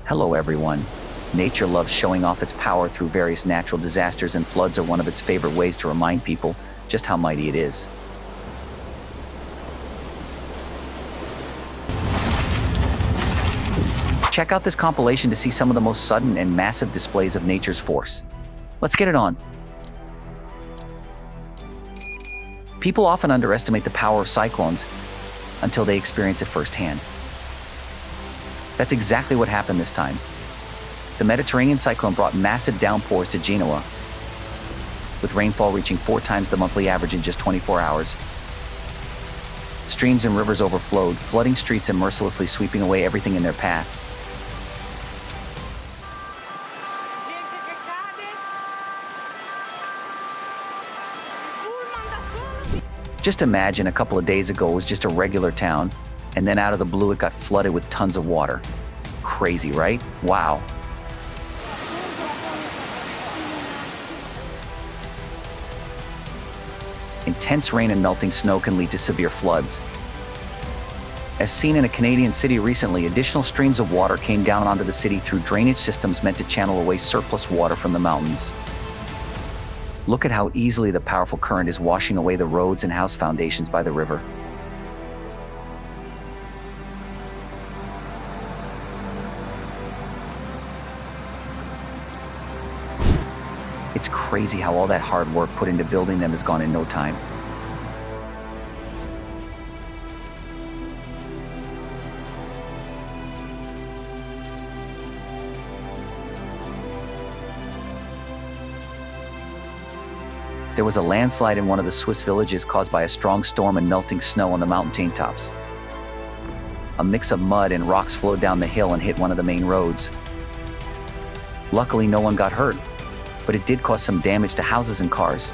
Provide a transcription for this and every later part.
Hello everyone. Nature loves showing off its power through various natural disasters, and floods are one of its favorite ways to remind people just how mighty it is. Check out this compilation to see some of the most sudden and massive displays of nature's force. Let's get it on. People often underestimate the power of cyclones until they experience it firsthand. That's exactly what happened this time. The Mediterranean cyclone brought massive downpours to Genoa, with rainfall reaching 4 times the monthly average in just 24 hours. Streams and rivers overflowed, flooding streets and mercilessly sweeping away everything in their path. Just imagine a couple of days ago it was just a regular town, and then out of the blue it got flooded with tons of water. Crazy, right? Wow. Intense rain and melting snow can lead to severe floods. As seen in a Canadian city recently, additional streams of water came down onto the city through drainage systems meant to channel away surplus water from the mountains. Look at how easily the powerful current is washing away the roads and house foundations by the river. It's crazy how all that hard work put into building them has gone in no time. There was a landslide in one of the Swiss villages caused by a strong storm and melting snow on the mountain tops. A mix of mud and rocks flowed down the hill and hit one of the main roads. Luckily, no one got hurt, but it did cause some damage to houses and cars.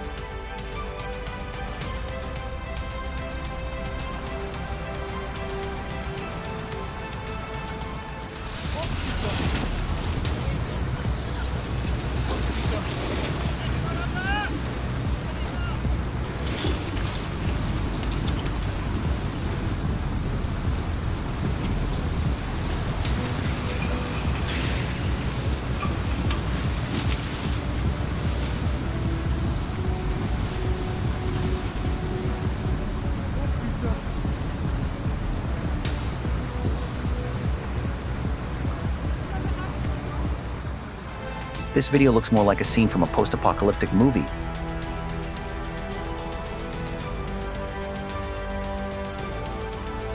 This video looks more like a scene from a post-apocalyptic movie.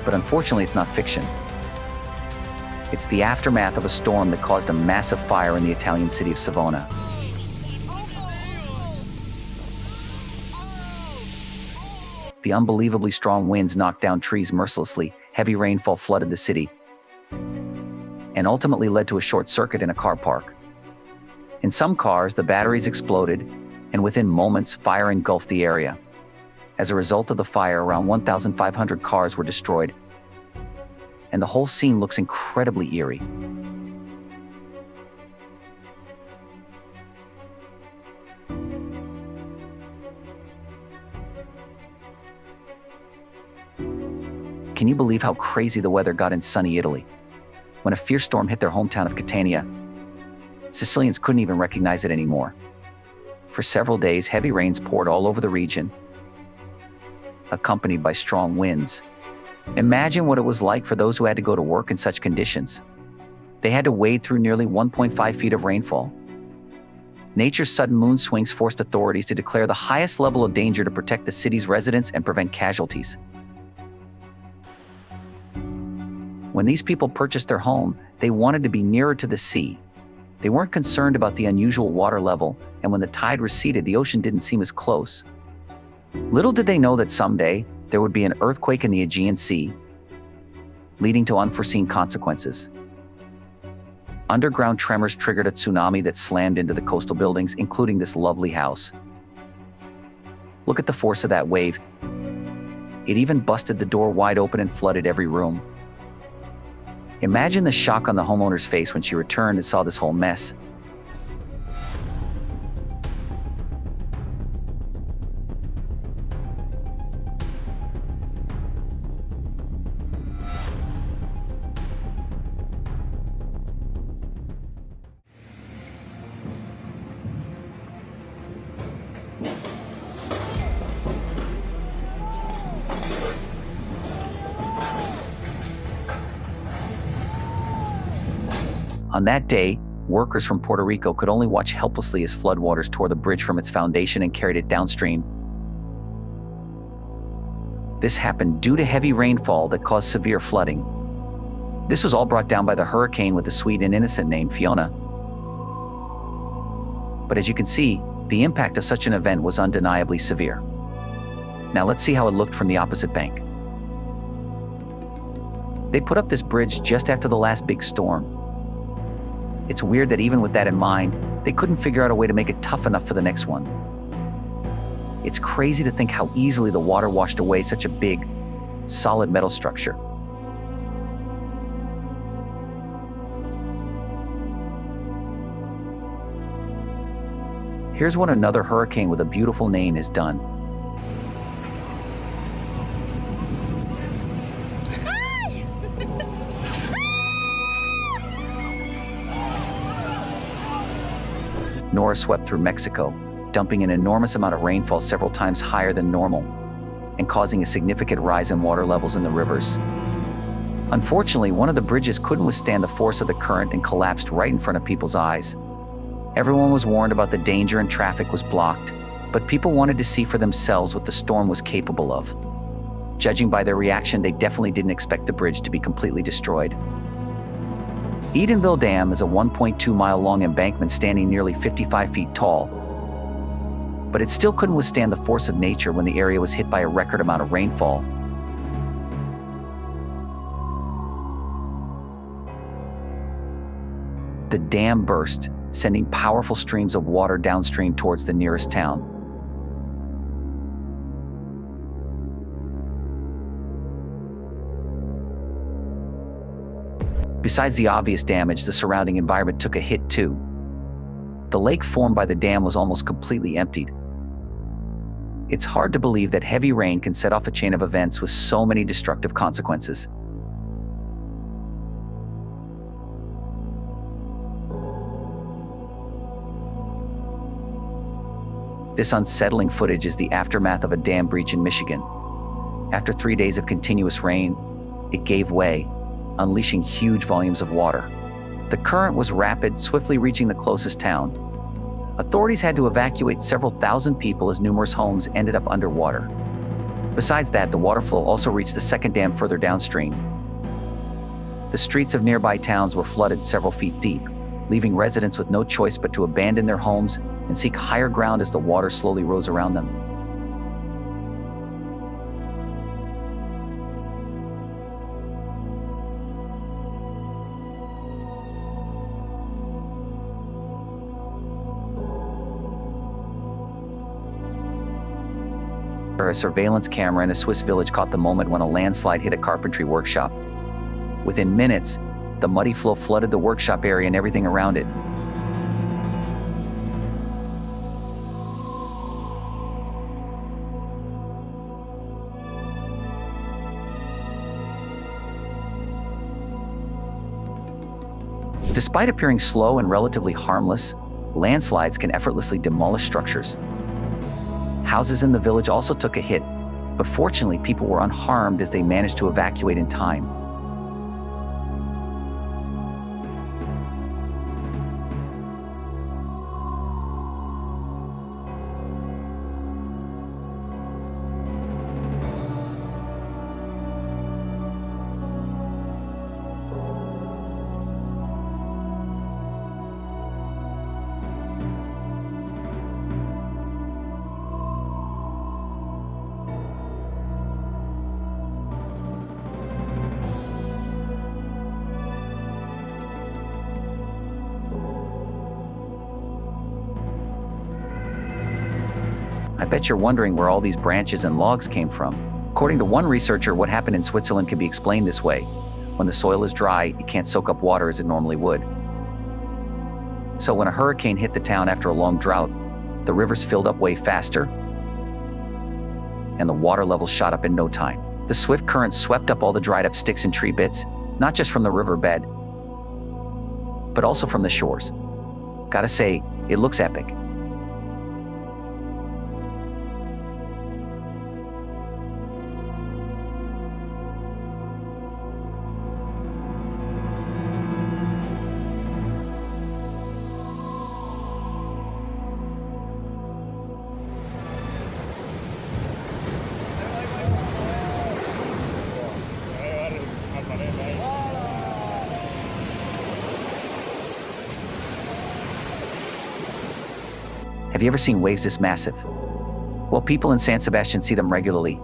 But unfortunately, it's not fiction. It's the aftermath of a storm that caused a massive fire in the Italian city of Savona. The unbelievably strong winds knocked down trees mercilessly, heavy rainfall flooded the city, and ultimately led to a short circuit in a car park. In some cars, the batteries exploded, and within moments, fire engulfed the area. As a result of the fire, around 1,500 cars were destroyed, and the whole scene looks incredibly eerie. Can you believe how crazy the weather got in sunny Italy? When a fierce storm hit their hometown of Catania, Sicilians couldn't even recognize it anymore. For several days, heavy rains poured all over the region, accompanied by strong winds. Imagine what it was like for those who had to go to work in such conditions. They had to wade through nearly 1.5 feet of rainfall. Nature's sudden mood swings forced authorities to declare the highest level of danger to protect the city's residents and prevent casualties. When these people purchased their home, they wanted to be nearer to the sea. They weren't concerned about the unusual water level, and when the tide receded, the ocean didn't seem as close. Little did they know that someday there would be an earthquake in the Aegean Sea, leading to unforeseen consequences. Underground tremors triggered a tsunami that slammed into the coastal buildings, including this lovely house. Look at the force of that wave. It even busted the door wide open and flooded every room. Imagine the shock on the homeowner's face when she returned and saw this whole mess. On that day, workers from Puerto Rico could only watch helplessly as floodwaters tore the bridge from its foundation and carried it downstream. This happened due to heavy rainfall that caused severe flooding. This was all brought down by the hurricane with the sweet and innocent name Fiona. But as you can see, the impact of such an event was undeniably severe. Now let's see how it looked from the opposite bank. They put up this bridge just after the last big storm. It's weird that even with that in mind, they couldn't figure out a way to make it tough enough for the next one. It's crazy to think how easily the water washed away such a big, solid metal structure. Here's what another hurricane with a beautiful name has done. Nora swept through Mexico, dumping an enormous amount of rainfall several times higher than normal, and causing a significant rise in water levels in the rivers. Unfortunately, one of the bridges couldn't withstand the force of the current and collapsed right in front of people's eyes. Everyone was warned about the danger and traffic was blocked, but people wanted to see for themselves what the storm was capable of. Judging by their reaction, they definitely didn't expect the bridge to be completely destroyed. Edenville Dam is a 1.2-mile-long embankment standing nearly 55 feet tall, but it still couldn't withstand the force of nature when the area was hit by a record amount of rainfall. The dam burst, sending powerful streams of water downstream towards the nearest town. Besides the obvious damage, the surrounding environment took a hit too. The lake formed by the dam was almost completely emptied. It's hard to believe that heavy rain can set off a chain of events with so many destructive consequences. This unsettling footage is the aftermath of a dam breach in Michigan. After 3 days of continuous rain, it gave way, unleashing huge volumes of water. The current was rapid, swiftly reaching the closest town. Authorities had to evacuate several thousand people as numerous homes ended up underwater. Besides that, the water flow also reached the second dam further downstream. The streets of nearby towns were flooded several feet deep, leaving residents with no choice but to abandon their homes and seek higher ground as the water slowly rose around them. A surveillance camera in a Swiss village caught the moment when a landslide hit a carpentry workshop. Within minutes, the muddy flow flooded the workshop area and everything around it. Despite appearing slow and relatively harmless, landslides can effortlessly demolish structures. Houses in the village also took a hit, but fortunately people were unharmed as they managed to evacuate in time. I bet you're wondering where all these branches and logs came from. According to one researcher, what happened in Switzerland can be explained this way. When the soil is dry, it can't soak up water as it normally would. So when a hurricane hit the town after a long drought, the rivers filled up way faster, and the water levels shot up in no time. The swift current swept up all the dried up sticks and tree bits, not just from the riverbed, but also from the shores. Gotta say, it looks epic. Have you ever seen waves this massive? Well, people in San Sebastian see them regularly,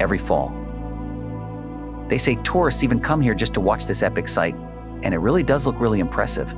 every fall. They say tourists even come here just to watch this epic sight, and it really does look really impressive.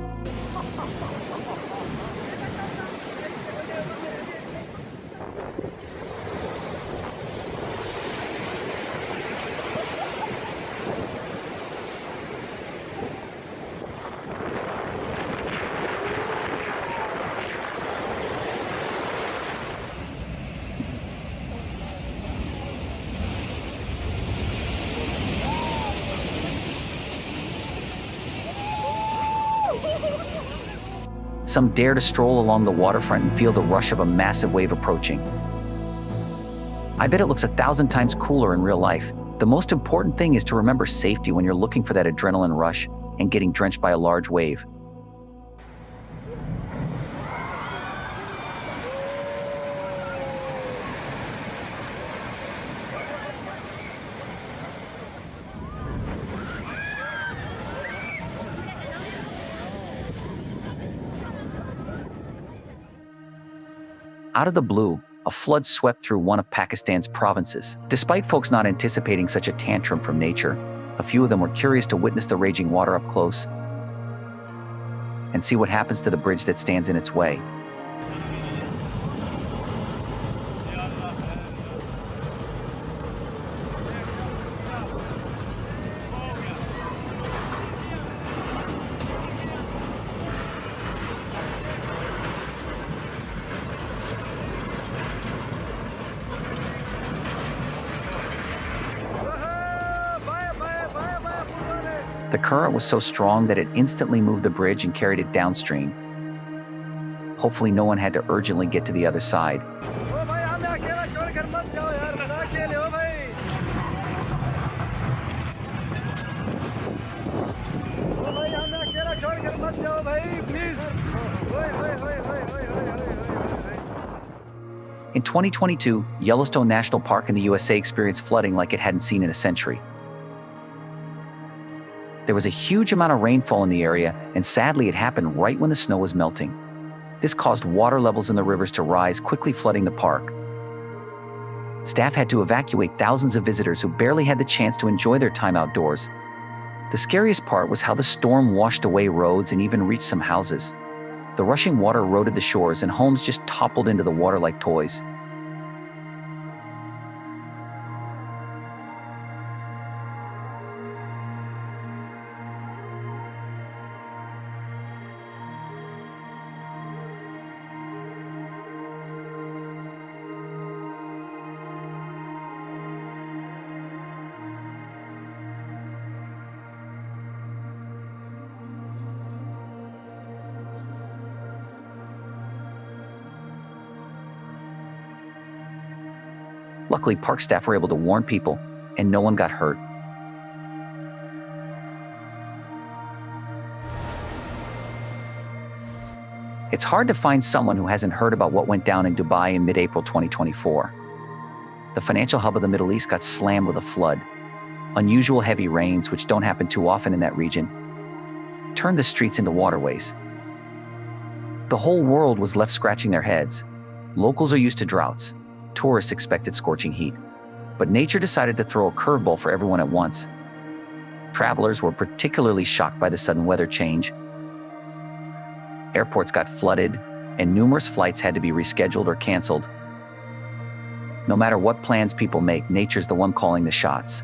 Some dare to stroll along the waterfront and feel the rush of a massive wave approaching. I bet it looks 1,000 times cooler in real life. The most important thing is to remember safety when you're looking for that adrenaline rush and getting drenched by a large wave. Out of the blue, a flood swept through one of Pakistan's provinces. Despite folks not anticipating such a tantrum from nature, a few of them were curious to witness the raging water up close and see what happens to the bridge that stands in its way. The current was so strong that it instantly moved the bridge and carried it downstream. Hopefully no one had to urgently get to the other side. In 2022, Yellowstone National Park in the USA experienced flooding like it hadn't seen in a century. There was a huge amount of rainfall in the area, and sadly it happened right when the snow was melting. This caused water levels in the rivers to rise, quickly flooding the park. Staff had to evacuate thousands of visitors who barely had the chance to enjoy their time outdoors. The scariest part was how the storm washed away roads and even reached some houses. The rushing water eroded the shores, and homes just toppled into the water like toys. Luckily, park staff were able to warn people, and no one got hurt. It's hard to find someone who hasn't heard about what went down in Dubai in mid-April 2024. The financial hub of the Middle East got slammed with a flood. Unusual heavy rains, which don't happen too often in that region, turned the streets into waterways. The whole world was left scratching their heads. Locals are used to droughts. Tourists expected scorching heat. But nature decided to throw a curveball for everyone at once. Travelers were particularly shocked by the sudden weather change. Airports got flooded, and numerous flights had to be rescheduled or canceled. No matter what plans people make, nature's the one calling the shots.